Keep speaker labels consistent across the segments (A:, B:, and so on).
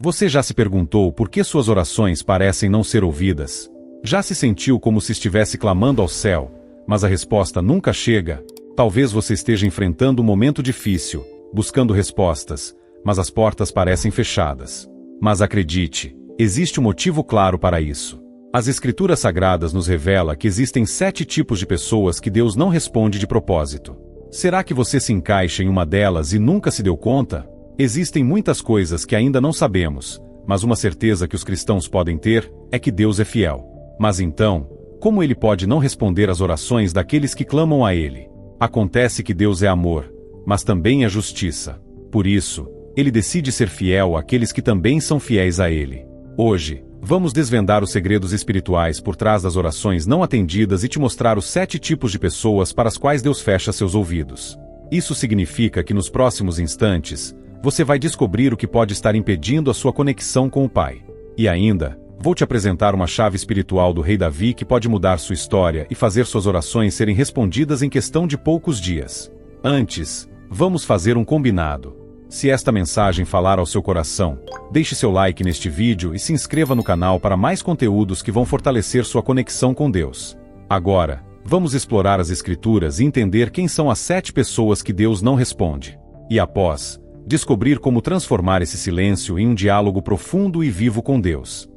A: Você já se perguntou por que suas orações parecem não ser ouvidas? Já se sentiu como se estivesse clamando ao céu, mas a resposta nunca chega? Talvez você esteja enfrentando um momento difícil, buscando respostas, mas as portas parecem fechadas. Mas acredite, existe um motivo claro para isso. As Escrituras Sagradas nos revelam que existem 7 tipos de pessoas que Deus não responde de propósito. Será que você se encaixa em uma delas e nunca se deu conta? Existem muitas coisas que ainda não sabemos, mas uma certeza que os cristãos podem ter é que Deus é fiel. Mas então, como Ele pode não responder às orações daqueles que clamam a Ele? Acontece que Deus é amor, mas também é justiça. Por isso, Ele decide ser fiel àqueles que também são fiéis a Ele. Hoje, vamos desvendar os segredos espirituais por trás das orações não atendidas e te mostrar os 7 tipos de pessoas para as quais Deus fecha seus ouvidos. Isso significa que nos próximos instantes, você vai descobrir o que pode estar impedindo a sua conexão com o Pai. E ainda, vou te apresentar uma chave espiritual do rei Davi que pode mudar sua história e fazer suas orações serem respondidas em questão de poucos dias. Antes, vamos fazer um combinado. Se esta mensagem falar ao seu coração, deixe seu like neste vídeo e se inscreva no canal para mais conteúdos que vão fortalecer sua conexão com Deus. Agora, vamos explorar as Escrituras e entender quem são as 7 pessoas que Deus não responde. E após, descobrir como transformar esse silêncio em um diálogo profundo e vivo com Deus.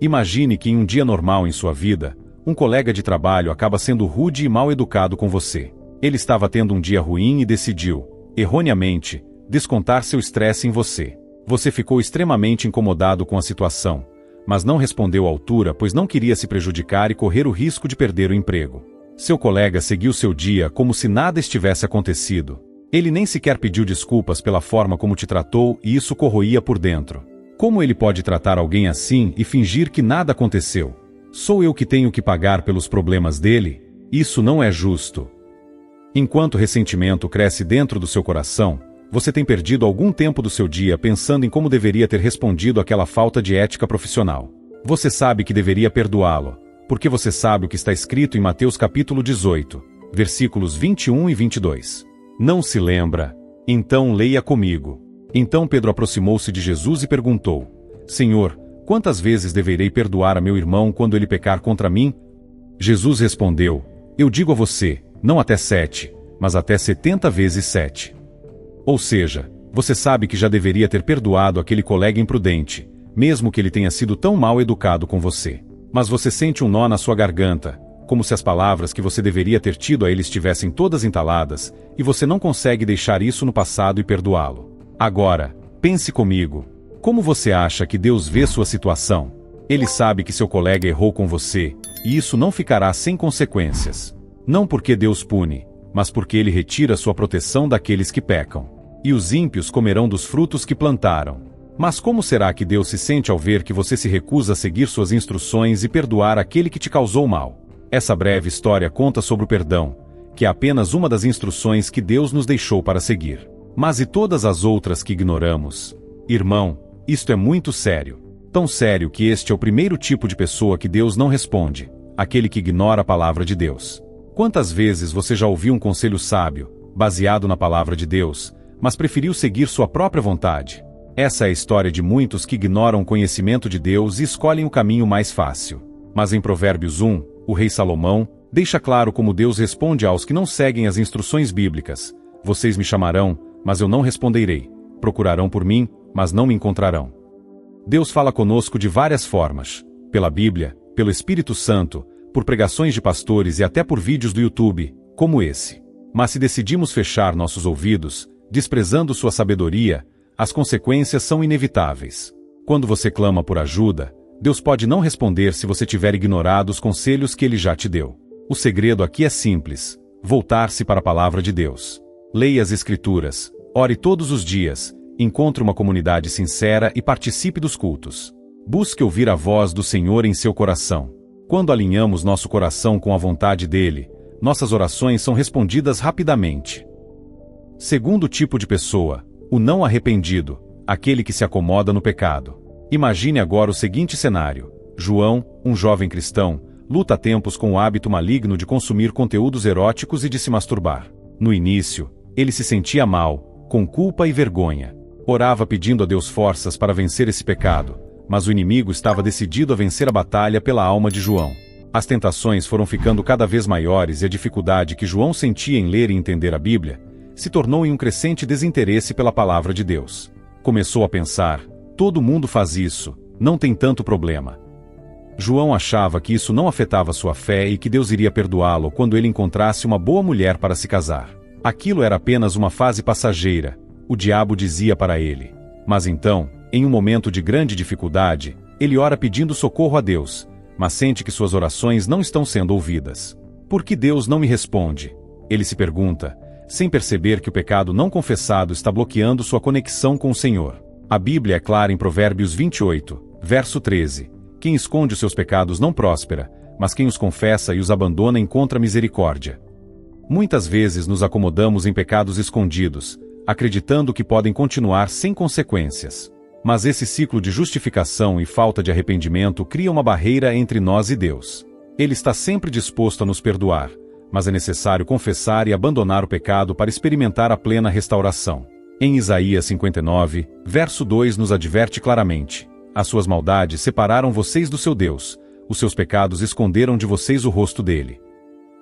A: Imagine que em um dia normal em sua vida, um colega de trabalho acaba sendo rude e mal educado com você. Ele estava tendo um dia ruim e decidiu, erroneamente, descontar seu estresse em você. Você ficou extremamente incomodado com a situação, mas não respondeu à altura pois não queria se prejudicar e correr o risco de perder o emprego. Seu colega seguiu seu dia como se nada estivesse acontecido. Ele nem sequer pediu desculpas pela forma como te tratou e isso corroía por dentro. Como ele pode tratar alguém assim e fingir que nada aconteceu? Sou eu que tenho que pagar pelos problemas dele? Isso não é justo. Enquanto o ressentimento cresce dentro do seu coração, você tem perdido algum tempo do seu dia pensando em como deveria ter respondido àquela falta de ética profissional. Você sabe que deveria perdoá-lo, porque você sabe o que está escrito em Mateus capítulo 18, versículos 21 e 22. Não se lembra? Então leia comigo. Então Pedro aproximou-se de Jesus e perguntou: Senhor, quantas vezes deverei perdoar a meu irmão quando ele pecar contra mim? Jesus respondeu: Eu digo a você, não até 7, mas até 70 vezes 7. Ou seja, você sabe que já deveria ter perdoado aquele colega imprudente, mesmo que ele tenha sido tão mal educado com você. Mas você sente um nó na sua garganta, como se as palavras que você deveria ter tido a ele estivessem todas entaladas, e você não consegue deixar isso no passado e perdoá-lo. Agora, pense comigo. Como você acha que Deus vê sua situação? Ele sabe que seu colega errou com você, e isso não ficará sem consequências. Não porque Deus pune, mas porque Ele retira sua proteção daqueles que pecam. E os ímpios comerão dos frutos que plantaram. Mas como será que Deus se sente ao ver que você se recusa a seguir suas instruções e perdoar aquele que te causou mal? Essa breve história conta sobre o perdão, que é apenas uma das instruções que Deus nos deixou para seguir. Mas e todas as outras que ignoramos? Irmão, isto é muito sério. Tão sério que este é o primeiro tipo de pessoa que Deus não responde, aquele que ignora a palavra de Deus. Quantas vezes você já ouviu um conselho sábio, baseado na palavra de Deus, mas preferiu seguir sua própria vontade? Essa é a história de muitos que ignoram o conhecimento de Deus e escolhem o caminho mais fácil. Mas em Provérbios 1, o rei Salomão deixa claro como Deus responde aos que não seguem as instruções bíblicas. Vocês me chamarão, mas eu não responderei. Procurarão por mim, mas não me encontrarão. Deus fala conosco de várias formas. Pela Bíblia, pelo Espírito Santo, por pregações de pastores e até por vídeos do YouTube, como esse. Mas se decidimos fechar nossos ouvidos, desprezando sua sabedoria, as consequências são inevitáveis. Quando você clama por ajuda, Deus pode não responder se você tiver ignorado os conselhos que Ele já te deu. O segredo aqui é simples: voltar-se para a palavra de Deus. Leia as Escrituras, ore todos os dias, encontre uma comunidade sincera e participe dos cultos. Busque ouvir a voz do Senhor em seu coração. Quando alinhamos nosso coração com a vontade dEle, nossas orações são respondidas rapidamente. Segundo tipo de pessoa, o não arrependido, aquele que se acomoda no pecado. Imagine agora o seguinte cenário: João, um jovem cristão, luta há tempos com o hábito maligno de consumir conteúdos eróticos e de se masturbar. No início, ele se sentia mal, com culpa e vergonha. Orava pedindo a Deus forças para vencer esse pecado, mas o inimigo estava decidido a vencer a batalha pela alma de João. As tentações foram ficando cada vez maiores e a dificuldade que João sentia em ler e entender a Bíblia se tornou em um crescente desinteresse pela palavra de Deus. Começou a pensar: todo mundo faz isso, não tem tanto problema. João achava que isso não afetava sua fé e que Deus iria perdoá-lo quando ele encontrasse uma boa mulher para se casar. Aquilo era apenas uma fase passageira, o diabo dizia para ele. Mas então, em um momento de grande dificuldade, ele ora pedindo socorro a Deus, mas sente que suas orações não estão sendo ouvidas. Por que Deus não me responde? Ele se pergunta, sem perceber que o pecado não confessado está bloqueando sua conexão com o Senhor. A Bíblia é clara em Provérbios 28, verso 13. Quem esconde os seus pecados não próspera, mas quem os confessa e os abandona encontra misericórdia. Muitas vezes nos acomodamos em pecados escondidos, acreditando que podem continuar sem consequências. Mas esse ciclo de justificação e falta de arrependimento cria uma barreira entre nós e Deus. Ele está sempre disposto a nos perdoar, mas é necessário confessar e abandonar o pecado para experimentar a plena restauração. Em Isaías 59, verso 2 nos adverte claramente: as suas maldades separaram vocês do seu Deus, os seus pecados esconderam de vocês o rosto dele.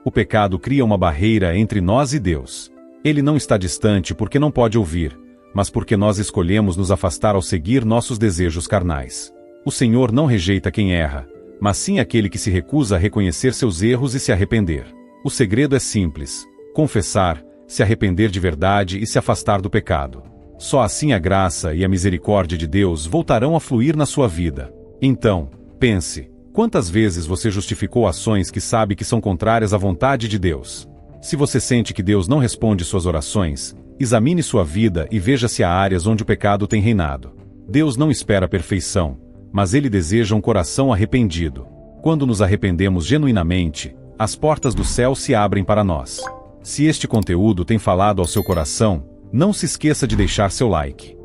A: O pecado cria uma barreira entre nós e Deus. Ele não está distante porque não pode ouvir, mas porque nós escolhemos nos afastar ao seguir nossos desejos carnais. O Senhor não rejeita quem erra, mas sim aquele que se recusa a reconhecer seus erros e se arrepender. O segredo é simples: confessar, se arrepender de verdade e se afastar do pecado. Só assim a graça e a misericórdia de Deus voltarão a fluir na sua vida. Então, pense, quantas vezes você justificou ações que sabe que são contrárias à vontade de Deus? Se você sente que Deus não responde suas orações, examine sua vida e veja se há áreas onde o pecado tem reinado. Deus não espera a perfeição, mas Ele deseja um coração arrependido. Quando nos arrependemos genuinamente, as portas do céu se abrem para nós. Se este conteúdo tem falado ao seu coração, não se esqueça de deixar seu like.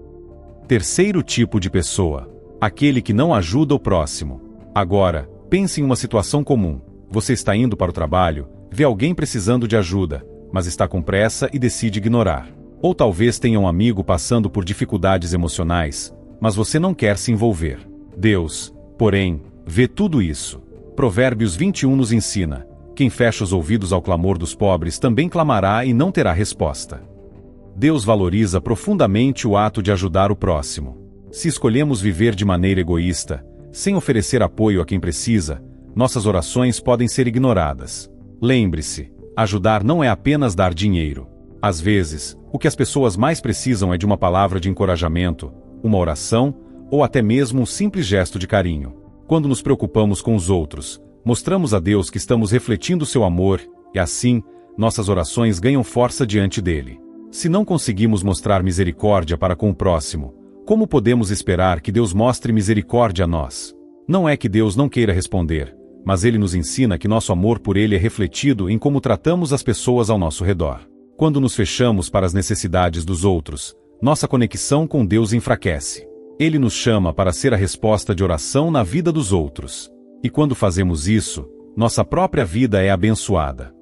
A: Terceiro tipo de pessoa: aquele que não ajuda o próximo. Agora, pense em uma situação comum. Você está indo para o trabalho, vê alguém precisando de ajuda, mas está com pressa e decide ignorar. Ou talvez tenha um amigo passando por dificuldades emocionais, mas você não quer se envolver. Deus, porém, vê tudo isso. Provérbios 21 nos ensina: quem fecha os ouvidos ao clamor dos pobres também clamará e não terá resposta. Deus valoriza profundamente o ato de ajudar o próximo. Se escolhemos viver de maneira egoísta, sem oferecer apoio a quem precisa, nossas orações podem ser ignoradas. Lembre-se, ajudar não é apenas dar dinheiro. Às vezes, o que as pessoas mais precisam é de uma palavra de encorajamento, uma oração, ou até mesmo um simples gesto de carinho. Quando nos preocupamos com os outros, mostramos a Deus que estamos refletindo seu amor, e assim, nossas orações ganham força diante dele. Se não conseguimos mostrar misericórdia para com o próximo, como podemos esperar que Deus mostre misericórdia a nós? Não é que Deus não queira responder, mas Ele nos ensina que nosso amor por Ele é refletido em como tratamos as pessoas ao nosso redor. Quando nos fechamos para as necessidades dos outros, nossa conexão com Deus enfraquece. Ele nos chama para ser a resposta de oração na vida dos outros. E quando fazemos isso, nossa própria vida é abençoada.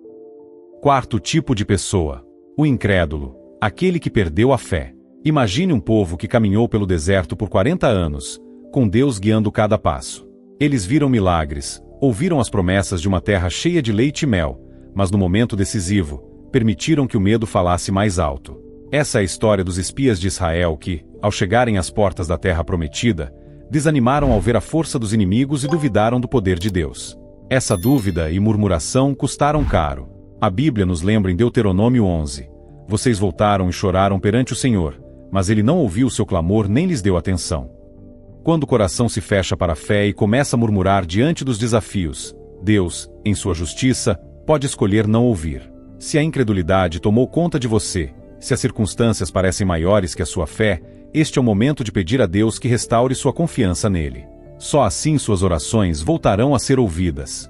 A: Quarto tipo de pessoa: o incrédulo, aquele que perdeu a fé. Imagine um povo que caminhou pelo deserto por 40 anos, com Deus guiando cada passo. Eles viram milagres, ouviram as promessas de uma terra cheia de leite e mel, mas no momento decisivo, permitiram que o medo falasse mais alto. Essa é a história dos espias de Israel que, ao chegarem às portas da terra prometida, desanimaram ao ver a força dos inimigos e duvidaram do poder de Deus. Essa dúvida e murmuração custaram caro. A Bíblia nos lembra em Deuteronômio 11: vocês voltaram e choraram perante o Senhor, mas Ele não ouviu o seu clamor nem lhes deu atenção. Quando o coração se fecha para a fé e começa a murmurar diante dos desafios, Deus, em sua justiça, pode escolher não ouvir. Se a incredulidade tomou conta de você, se as circunstâncias parecem maiores que a sua fé, este é o momento de pedir a Deus que restaure sua confiança nele. Só assim suas orações voltarão a ser ouvidas.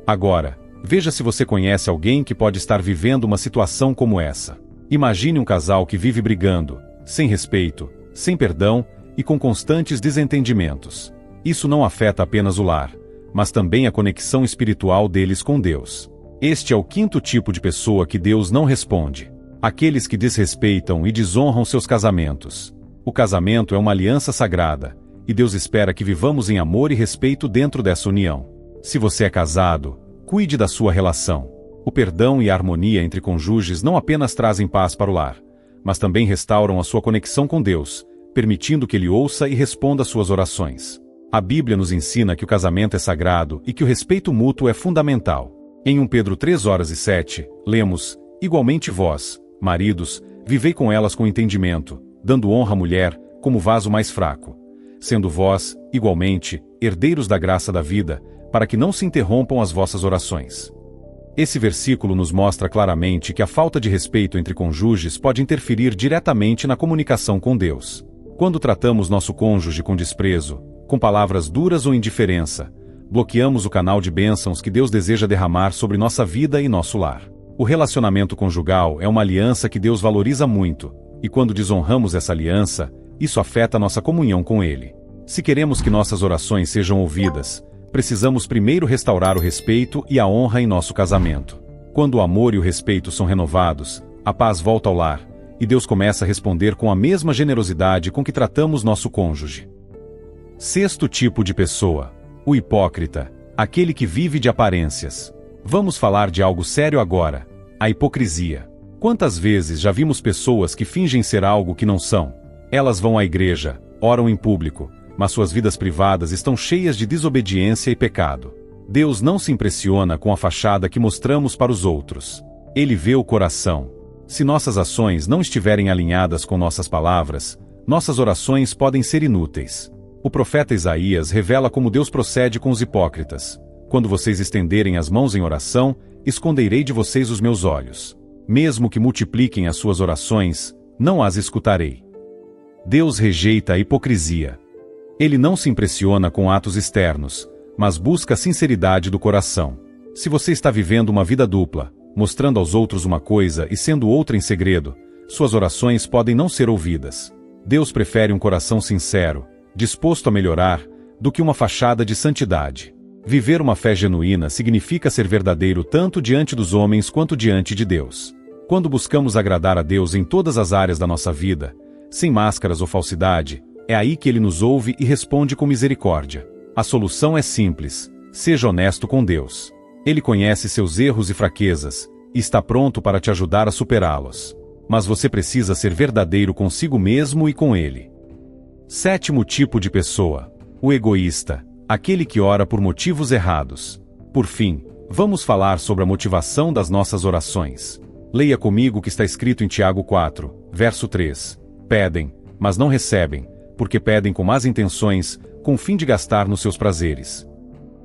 A: Agora, veja se você conhece alguém que pode estar vivendo uma situação como essa. Imagine um casal que vive brigando, sem respeito, sem perdão e com constantes desentendimentos. Isso não afeta apenas o lar, mas também a conexão espiritual deles com Deus. Este é o quinto tipo de pessoa que Deus não responde: aqueles que desrespeitam e desonram seus casamentos. O casamento é uma aliança sagrada, e Deus espera que vivamos em amor e respeito dentro dessa união. Se você é casado, cuide da sua relação. O perdão e a harmonia entre cônjuges não apenas trazem paz para o lar, mas também restauram a sua conexão com Deus, permitindo que Ele ouça e responda suas orações. A Bíblia nos ensina que o casamento é sagrado e que o respeito mútuo é fundamental. Em 1 Pedro 3:7, lemos: "Igualmente vós, maridos, vivei com elas com entendimento, dando honra à mulher como vaso mais fraco, sendo vós, igualmente, herdeiros da graça da vida, para que não se interrompam as vossas orações." Esse versículo nos mostra claramente que a falta de respeito entre cônjuges pode interferir diretamente na comunicação com Deus. Quando tratamos nosso cônjuge com desprezo, com palavras duras ou indiferença, bloqueamos o canal de bênçãos que Deus deseja derramar sobre nossa vida e nosso lar. O relacionamento conjugal é uma aliança que Deus valoriza muito, e quando desonramos essa aliança, isso afeta nossa comunhão com Ele. Se queremos que nossas orações sejam ouvidas, precisamos primeiro restaurar o respeito e a honra em nosso casamento. Quando o amor e o respeito são renovados, a paz volta ao lar, e Deus começa a responder com a mesma generosidade com que tratamos nosso cônjuge. Sexto tipo de pessoa: o hipócrita, aquele que vive de aparências. Vamos falar de algo sério agora: a hipocrisia. Quantas vezes já vimos pessoas que fingem ser algo que não são? Elas vão à igreja, oram em público, mas suas vidas privadas estão cheias de desobediência e pecado. Deus não se impressiona com a fachada que mostramos para os outros. Ele vê o coração. Se nossas ações não estiverem alinhadas com nossas palavras, nossas orações podem ser inúteis. O profeta Isaías revela como Deus procede com os hipócritas: "Quando vocês estenderem as mãos em oração, esconderei de vocês os meus olhos. Mesmo que multipliquem as suas orações, não as escutarei." Deus rejeita a hipocrisia. Ele não se impressiona com atos externos, mas busca a sinceridade do coração. Se você está vivendo uma vida dupla, mostrando aos outros uma coisa e sendo outra em segredo, suas orações podem não ser ouvidas. Deus prefere um coração sincero, disposto a melhorar, do que uma fachada de santidade. Viver uma fé genuína significa ser verdadeiro tanto diante dos homens quanto diante de Deus. Quando buscamos agradar a Deus em todas as áreas da nossa vida, sem máscaras ou falsidade, é aí que Ele nos ouve e responde com misericórdia. A solução é simples: seja honesto com Deus. Ele conhece seus erros e fraquezas, e está pronto para te ajudar a superá-los. Mas você precisa ser verdadeiro consigo mesmo e com Ele. Sétimo tipo de pessoa: o egoísta, aquele que ora por motivos errados. Por fim, vamos falar sobre a motivação das nossas orações. Leia comigo o que está escrito em Tiago 4, verso 3. "Pedem, mas não recebem, porque pedem com más intenções, com o fim de gastar nos seus prazeres."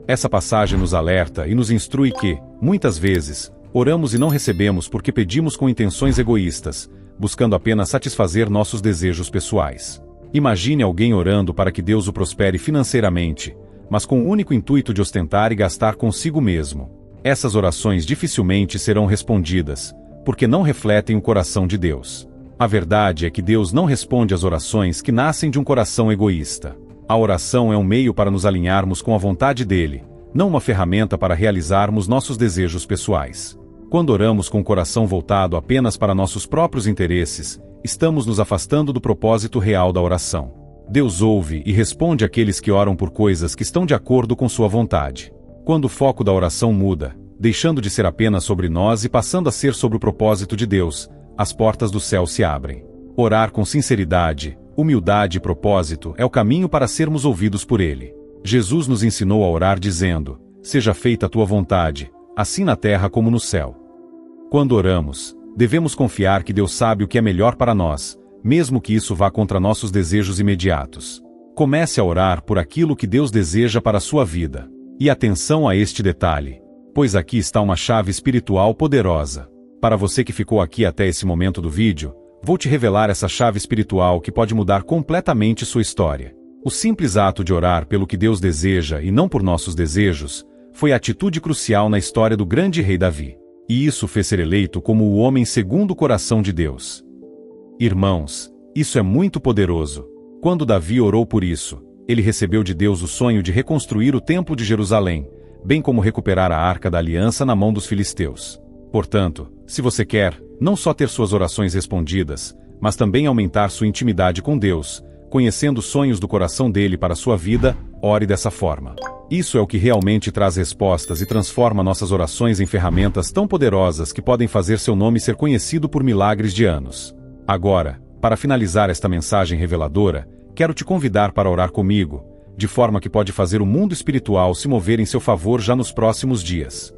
A: Essa passagem nos alerta e nos instrui que, muitas vezes, oramos e não recebemos porque pedimos com intenções egoístas, buscando apenas satisfazer nossos desejos pessoais. Imagine alguém orando para que Deus o prospere financeiramente, mas com o único intuito de ostentar e gastar consigo mesmo. Essas orações dificilmente serão respondidas, porque não refletem o coração de Deus. A verdade é que Deus não responde às orações que nascem de um coração egoísta. A oração é um meio para nos alinharmos com a vontade dele, não uma ferramenta para realizarmos nossos desejos pessoais. Quando oramos com o coração voltado apenas para nossos próprios interesses, estamos nos afastando do propósito real da oração. Deus ouve e responde àqueles que oram por coisas que estão de acordo com sua vontade. Quando o foco da oração muda, deixando de ser apenas sobre nós e passando a ser sobre o propósito de Deus, as portas do céu se abrem. Orar com sinceridade, humildade e propósito é o caminho para sermos ouvidos por Ele. Jesus nos ensinou a orar dizendo: "Seja feita a tua vontade, assim na terra como no céu." Quando oramos, devemos confiar que Deus sabe o que é melhor para nós, mesmo que isso vá contra nossos desejos imediatos. Comece a orar por aquilo que Deus deseja para a sua vida. E atenção a este detalhe, pois aqui está uma chave espiritual poderosa. Para você que ficou aqui até esse momento do vídeo, vou te revelar essa chave espiritual que pode mudar completamente sua história. O simples ato de orar pelo que Deus deseja e não por nossos desejos, foi a atitude crucial na história do grande rei Davi. E isso fez ser eleito como o homem segundo o coração de Deus. Irmãos, isso é muito poderoso. Quando Davi orou por isso, ele recebeu de Deus o sonho de reconstruir o templo de Jerusalém, bem como recuperar a Arca da Aliança na mão dos filisteus. Portanto, se você quer, não só ter suas orações respondidas, mas também aumentar sua intimidade com Deus, conhecendo os sonhos do coração dele para sua vida. Ore dessa forma. Isso é o que realmente traz respostas e transforma nossas orações em ferramentas tão poderosas que podem fazer seu nome ser conhecido por milagres de anos. Agora, para finalizar esta mensagem reveladora, quero te convidar para orar comigo, de forma que pode fazer o mundo espiritual se mover em seu favor já nos próximos dias.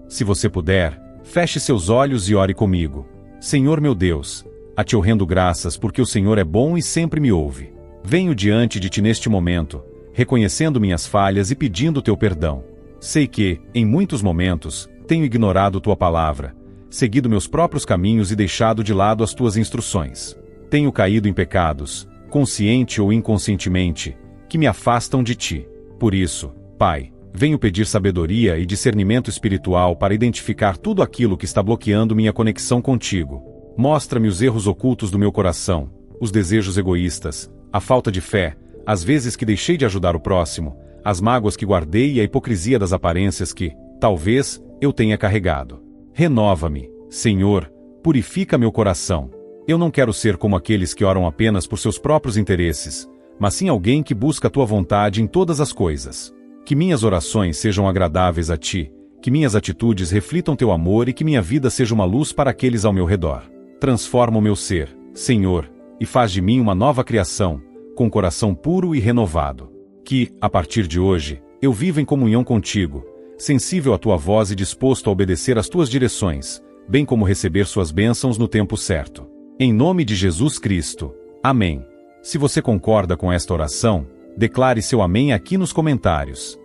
A: Se você puder, feche seus olhos e ore comigo. Senhor meu Deus, a ti eu rendo graças porque o Senhor é bom e sempre me ouve. Venho diante de ti neste momento, reconhecendo minhas falhas e pedindo teu perdão. Sei que, em muitos momentos, tenho ignorado tua palavra, seguido meus próprios caminhos e deixado de lado as tuas instruções. Tenho caído em pecados, consciente ou inconscientemente, que me afastam de ti. Por isso, Pai, venho pedir sabedoria e discernimento espiritual para identificar tudo aquilo que está bloqueando minha conexão contigo. Mostra-me os erros ocultos do meu coração, os desejos egoístas, a falta de fé, as vezes que deixei de ajudar o próximo, as mágoas que guardei e a hipocrisia das aparências que, talvez, eu tenha carregado. Renova-me, Senhor, purifica meu coração. Eu não quero ser como aqueles que oram apenas por seus próprios interesses, mas sim alguém que busca a tua vontade em todas as coisas. Que minhas orações sejam agradáveis a ti, que minhas atitudes reflitam teu amor e que minha vida seja uma luz para aqueles ao meu redor. Transforma o meu ser, Senhor, e faz de mim uma nova criação, com coração puro e renovado. Que, a partir de hoje, eu viva em comunhão contigo, sensível à tua voz e disposto a obedecer às tuas direções, bem como receber suas bênçãos no tempo certo. Em nome de Jesus Cristo. Amém. Se você concorda com esta oração, declare seu amém aqui nos comentários.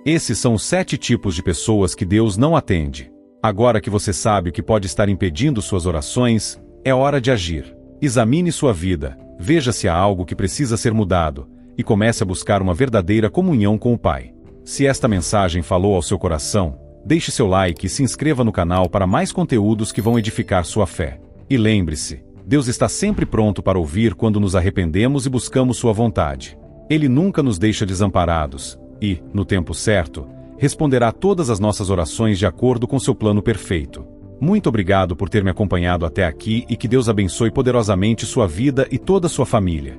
A: Esses são os 7 tipos de pessoas que Deus não atende. Agora que você sabe o que pode estar impedindo suas orações, é hora de agir. Examine sua vida, veja se há algo que precisa ser mudado, e comece a buscar uma verdadeira comunhão com o Pai. Se esta mensagem falou ao seu coração, deixe seu like e se inscreva no canal para mais conteúdos que vão edificar sua fé. E lembre-se, Deus está sempre pronto para ouvir quando nos arrependemos e buscamos sua vontade. Ele nunca nos deixa desamparados, e, no tempo certo, responderá todas as nossas orações de acordo com seu plano perfeito. Muito obrigado por ter me acompanhado até aqui e que Deus abençoe poderosamente sua vida e toda a sua família.